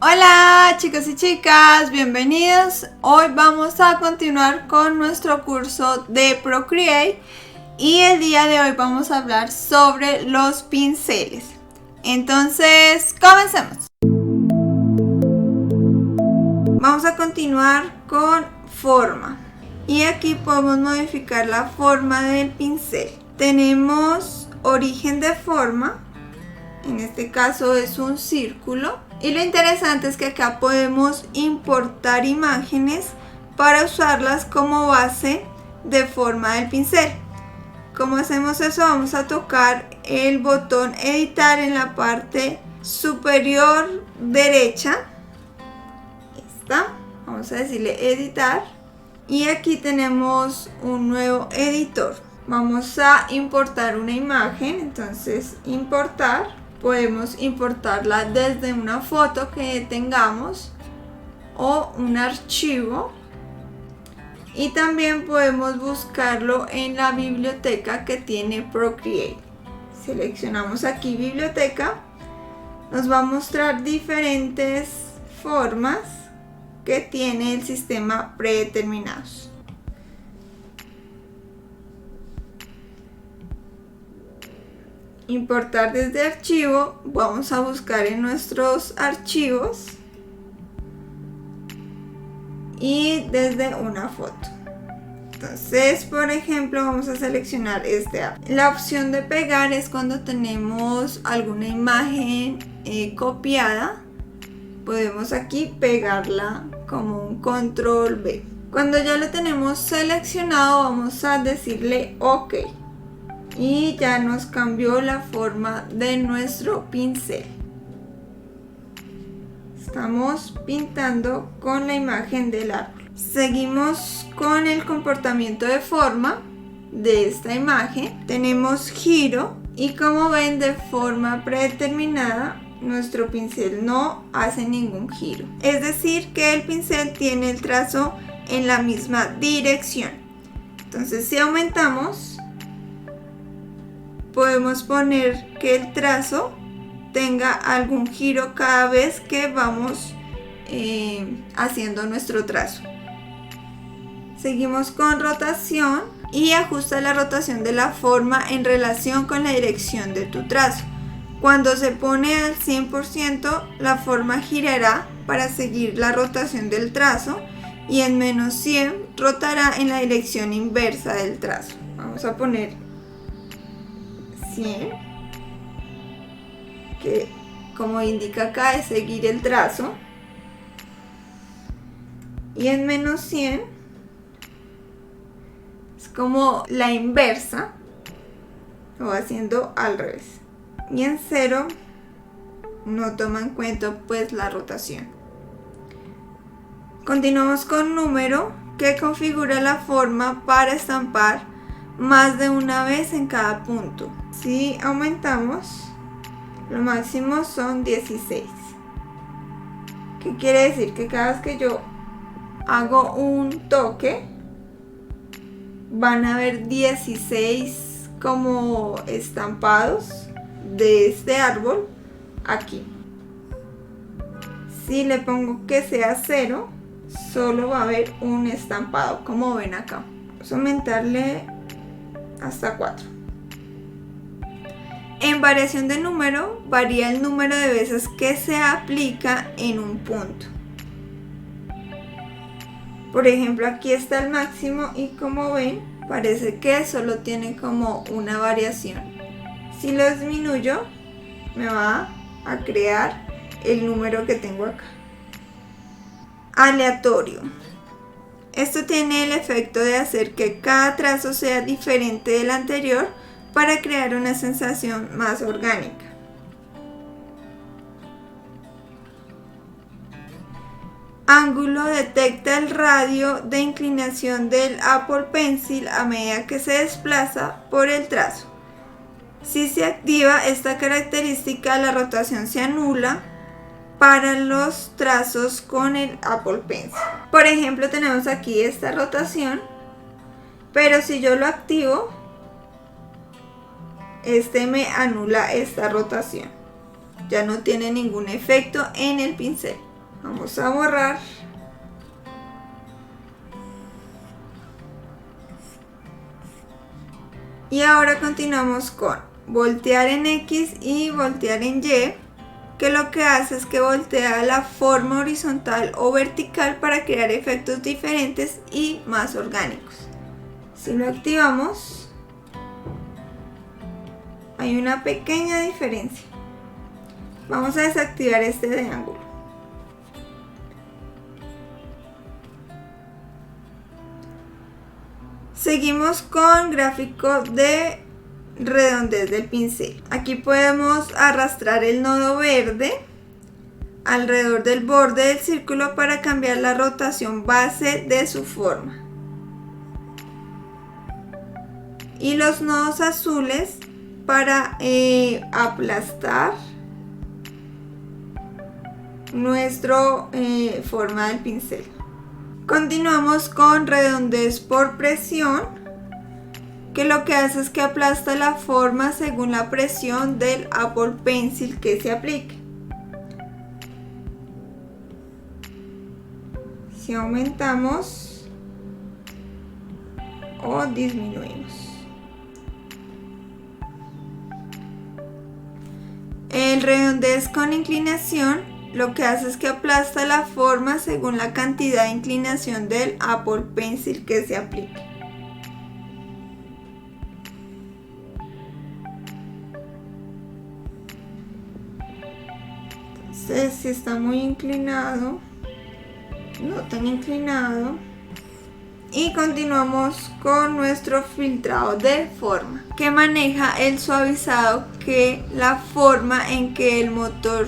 Hola chicos y chicas, bienvenidos. Hoy vamos a continuar con nuestro curso de Procreate y el día de hoy vamos a hablar sobre los pinceles. Entonces, comencemos. Vamos a continuar con forma y aquí podemos modificar la forma del pincel. Tenemos origen de forma, en este caso es un círculo. Y lo interesante es que acá podemos importar imágenes para usarlas como base de forma del pincel. ¿Cómo hacemos eso? Vamos a tocar el botón editar en la parte superior derecha. Esta. Vamos a decirle editar. Y aquí tenemos un nuevo editor. Vamos a importar una imagen. Entonces importar. Podemos importarla desde una foto que tengamos o un archivo, y también podemos buscarlo en la biblioteca que tiene Procreate. Seleccionamos aquí biblioteca, nos va a mostrar diferentes formas que tiene el sistema predeterminados. Importar desde archivo, vamos a buscar en nuestros archivos y desde una foto. Entonces, por ejemplo, vamos a seleccionar este. La opción de pegar es cuando tenemos alguna imagen copiada. Podemos aquí pegarla como un control V. Cuando ya lo tenemos seleccionado, vamos a decirle OK. Y ya nos cambió la forma de nuestro pincel. Estamos pintando con la imagen del árbol. Seguimos con el comportamiento de forma de esta imagen. Tenemos giro y, como ven, de forma predeterminada nuestro pincel no hace ningún giro. Es decir, que el pincel tiene el trazo en la misma dirección. Entonces, si aumentamos, podemos poner que el trazo tenga algún giro cada vez que vamos haciendo nuestro trazo. Seguimos con rotación y ajusta la rotación de la forma en relación con la dirección de tu trazo. Cuando se pone al 100%, la forma girará para seguir la rotación del trazo, y en menos 100 rotará en la dirección inversa del trazo. Vamos a poner 100, que como indica acá es seguir el trazo, y en menos 100 es como la inversa, lo va haciendo al revés, y en 0 no toma en cuenta pues la rotación. Continuamos con número, que configura la forma para estampar más de una vez en cada punto. Si aumentamos, lo máximo son 16. ¿Qué quiere decir? Que cada vez que yo hago un toque, van a haber 16 como estampados de este árbol aquí. Si le pongo que sea 0, solo va a haber un estampado, como ven acá. Vamos a aumentarle hasta 4. En variación de número, varía el número de veces que se aplica en un punto. Por ejemplo, aquí está el máximo y, como ven, parece que solo tiene como una variación. Si lo disminuyo, me va a crear el número que tengo acá. Aleatorio. Esto tiene el efecto de hacer que cada trazo sea diferente del anterior para crear una sensación más orgánica. Ángulo detecta el radio de inclinación del Apple Pencil a medida que se desplaza por el trazo. Si se activa esta característica, la rotación se anula para los trazos con el Apple Pencil. Por ejemplo, tenemos aquí esta rotación, pero si yo lo activo, este me anula esta rotación. Ya no tiene ningún efecto en el pincel. Vamos a borrar. Y ahora continuamos con voltear en X y voltear en Y, que lo que hace es que voltea la forma horizontal o vertical para crear efectos diferentes y más orgánicos. Si lo activamos, hay una pequeña diferencia. Vamos a desactivar este de ángulo. Seguimos con gráfico de redondez del pincel. Aquí podemos arrastrar el nodo verde alrededor del borde del círculo para cambiar la rotación base de su forma. Y los nodos azules para aplastar nuestra forma del pincel. Continuamos con redondez por presión, que lo que hace es que aplasta la forma según la presión del Apple Pencil que se aplique. Si aumentamos o disminuimos. El redondez con inclinación lo que hace es que aplasta la forma según la cantidad de inclinación del Apple Pencil que se aplique. Entonces, si está muy inclinado, no tan inclinado. Y continuamos con nuestro filtrado de forma, que maneja el suavizado, que la forma en que el motor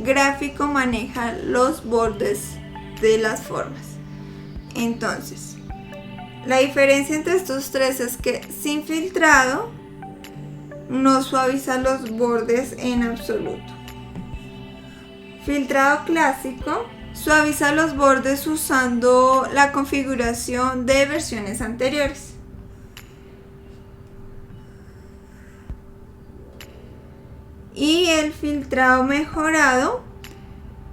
gráfico maneja los bordes de las formas. Entonces, la diferencia entre estos tres es que sin filtrado no suaviza los bordes en absoluto. Filtrado clásico suaviza los bordes usando la configuración de versiones anteriores. Y el filtrado mejorado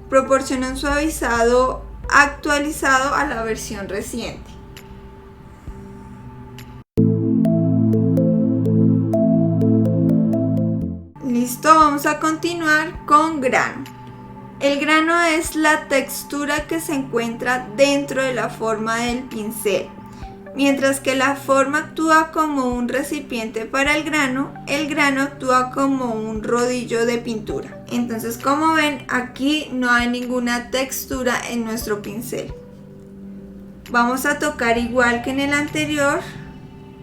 proporciona un suavizado actualizado a la versión reciente. Listo, vamos a continuar con grano. El grano es la textura que se encuentra dentro de la forma del pincel. Mientras que la forma actúa como un recipiente para el grano actúa como un rodillo de pintura. Entonces, como ven, aquí no hay ninguna textura en nuestro pincel. Vamos a tocar igual que en el anterior,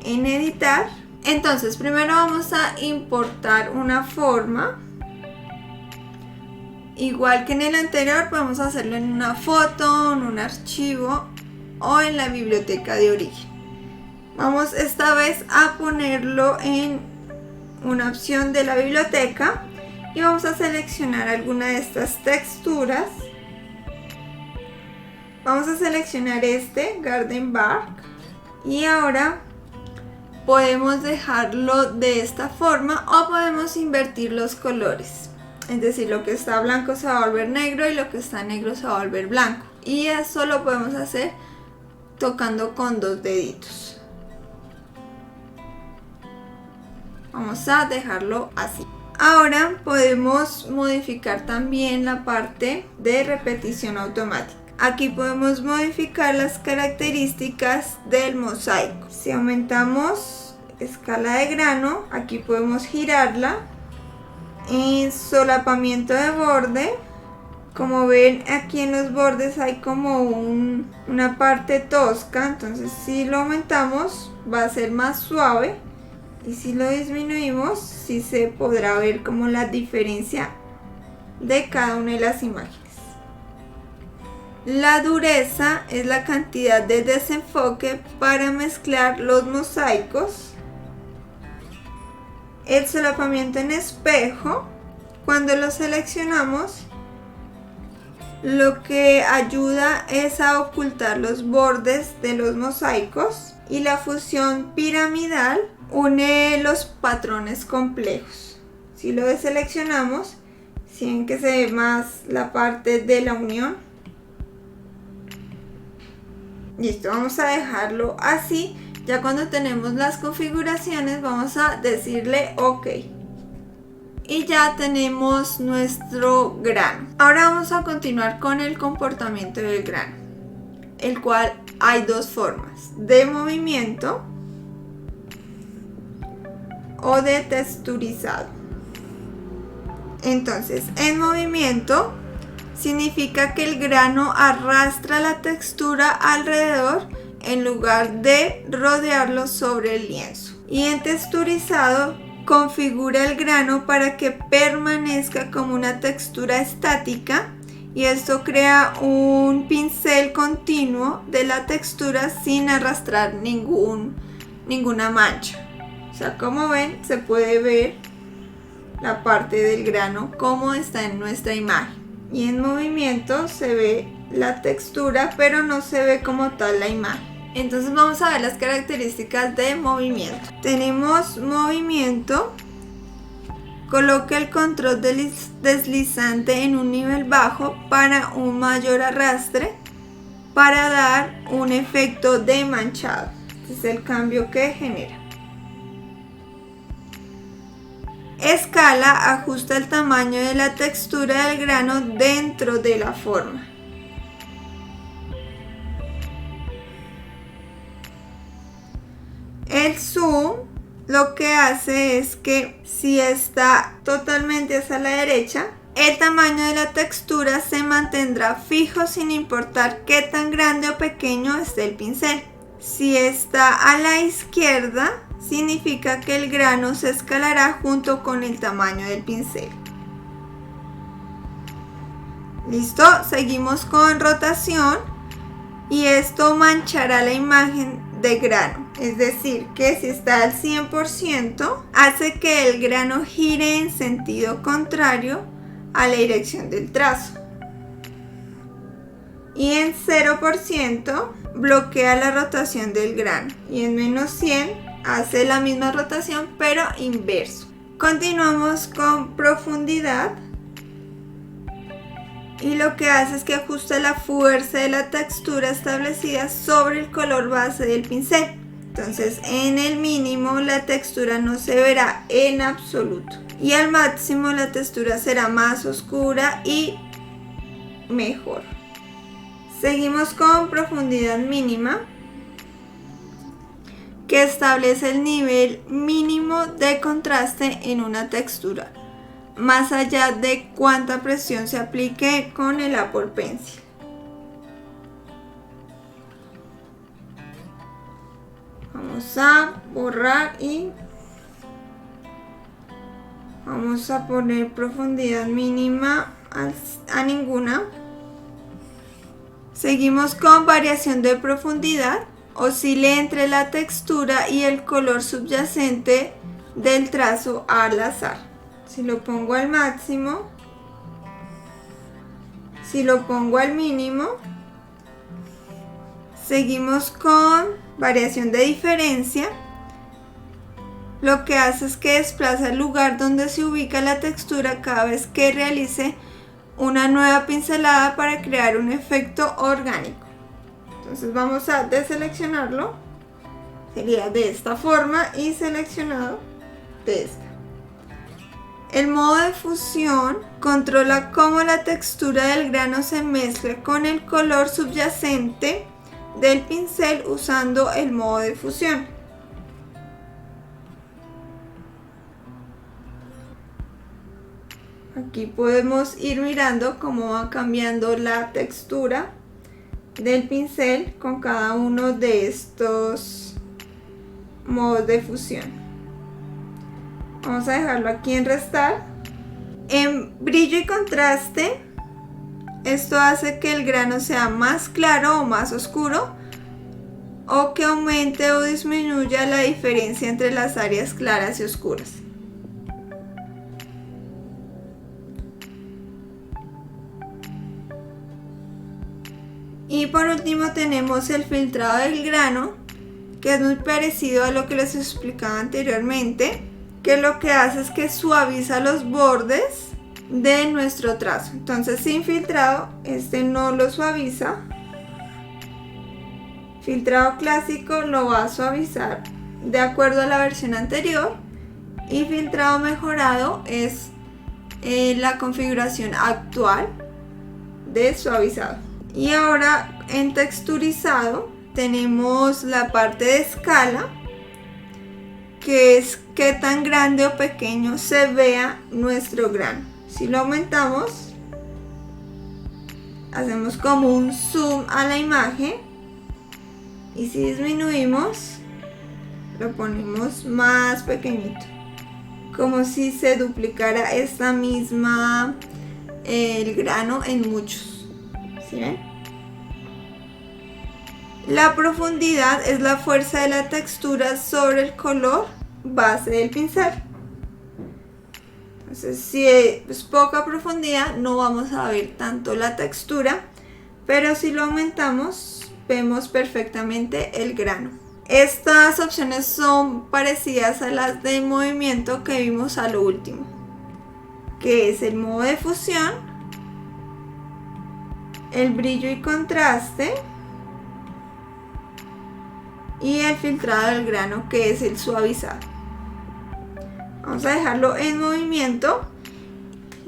en editar. Entonces, primero vamos a importar una forma. Igual que en el anterior, podemos hacerlo en una foto, en un archivo o en la biblioteca de origen. Vamos esta vez a ponerlo en una opción de la biblioteca y vamos a seleccionar alguna de estas texturas. Vamos a seleccionar este Garden Bark y ahora podemos dejarlo de esta forma o podemos invertir los colores. Es decir, lo que está blanco se va a volver negro y lo que está negro se va a volver blanco. Y eso lo podemos hacer tocando con dos deditos. Vamos a dejarlo así. Ahora podemos modificar también la parte de repetición automática. Aquí podemos modificar las características del mosaico. Si aumentamos escala de grano, aquí podemos girarla. En solapamiento de borde, como ven, aquí en los bordes hay como una parte tosca, entonces si lo aumentamos va a ser más suave y si lo disminuimos sí se podrá ver como la diferencia de cada una de las imágenes. La dureza es la cantidad de desenfoque para mezclar los mosaicos. El solapamiento en espejo, cuando lo seleccionamos, lo que ayuda es a ocultar los bordes de los mosaicos, y la fusión piramidal une los patrones complejos. Si lo deseleccionamos, si ven que se ve más la parte de la unión, Listo, vamos a dejarlo así. Ya cuando tenemos las configuraciones vamos a decirle OK. Y ya tenemos nuestro grano. Ahora vamos a continuar con el comportamiento del grano, el cual hay dos formas: de movimiento o de texturizado. Entonces, en movimiento significa que el grano arrastra la textura alrededor en lugar de rodearlo sobre el lienzo. Y en texturizado configura el grano para que permanezca como una textura estática, y esto crea un pincel continuo de la textura sin arrastrar ninguna mancha. O sea, como ven, se puede ver la parte del grano como está en nuestra imagen. Y en movimiento se ve la textura, pero no se ve como tal la imagen. Entonces vamos a ver las características de movimiento. Tenemos movimiento. Coloca el control deslizante en un nivel bajo para un mayor arrastre, para dar un efecto de manchado. Este es el cambio que genera. Escala, ajusta el tamaño de la textura del grano dentro de la forma. El zoom lo que hace es que si está totalmente hacia la derecha, el tamaño de la textura se mantendrá fijo sin importar qué tan grande o pequeño esté el pincel. Si está a la izquierda, significa que el grano se escalará junto con el tamaño del pincel. Listo, seguimos con rotación y esto manchará la imagen de grano, es decir, que si está al 100% hace que el grano gire en sentido contrario a la dirección del trazo, y en 0% bloquea la rotación del grano, y en menos 100 hace la misma rotación pero inverso. Continuamos con profundidad. Y lo que hace es que ajusta la fuerza de la textura establecida sobre el color base del pincel. Entonces, en el mínimo la textura no se verá en absoluto. Y al máximo la textura será más oscura y mejor. Seguimos con profundidad mínima, que establece el nivel mínimo de contraste en una textura, más allá de cuánta presión se aplique con el Apple Pencil. Vamos a borrar y vamos a poner profundidad mínima a ninguna. Seguimos con variación de profundidad. Oscile entre la textura y el color subyacente del trazo al azar. Si lo pongo al máximo, si lo pongo al mínimo, seguimos con variación de diferencia. Lo que hace es que desplaza el lugar donde se ubica la textura cada vez que realice una nueva pincelada para crear un efecto orgánico. Entonces vamos a deseleccionarlo, sería de esta forma, y seleccionado de esta. El modo de fusión controla cómo la textura del grano se mezcla con el color subyacente del pincel usando el modo de fusión. Aquí podemos ir mirando cómo va cambiando la textura del pincel con cada uno de estos modos de fusión. Vamos a dejarlo aquí en restar. En brillo y contraste, esto hace que el grano sea más claro o más oscuro, o que aumente o disminuya la diferencia entre las áreas claras y oscuras. Y por último tenemos el filtrado del grano, que es muy parecido a lo que les explicaba anteriormente, que lo que hace es que suaviza los bordes de nuestro trazo. Entonces, sin filtrado, este no lo suaviza, Filtrado clásico lo va a suavizar de acuerdo a la versión anterior y filtrado mejorado es la configuración actual de suavizado. Y ahora en texturizado tenemos la parte de escala, que es qué tan grande o pequeño se vea nuestro grano. Si lo aumentamos, hacemos como un zoom a la imagen, y si disminuimos, lo ponemos más pequeñito, como si se duplicara esta misma el grano en muchos. ¿Sí ven? La profundidad es la fuerza de la textura sobre el color base del pincel. Entonces, si es poca profundidad, no vamos a ver tanto la textura, pero si lo aumentamos, vemos perfectamente el grano. Estas opciones son parecidas a las de movimiento que vimos a lo último, que es el modo de fusión, el brillo y contraste y el filtrado del grano, que es el suavizado. Vamos a dejarlo en movimiento.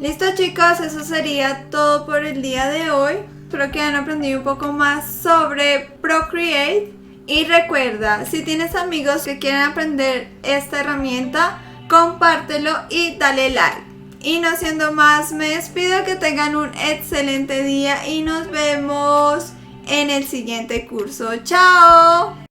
Listo, chicos, eso sería todo por el día de hoy. Espero que hayan aprendido un poco más sobre Procreate. Y recuerda, si tienes amigos que quieren aprender esta herramienta, compártelo y dale like. Y no siendo más, me despido, que tengan un excelente día y nos vemos en el siguiente curso. ¡Chao!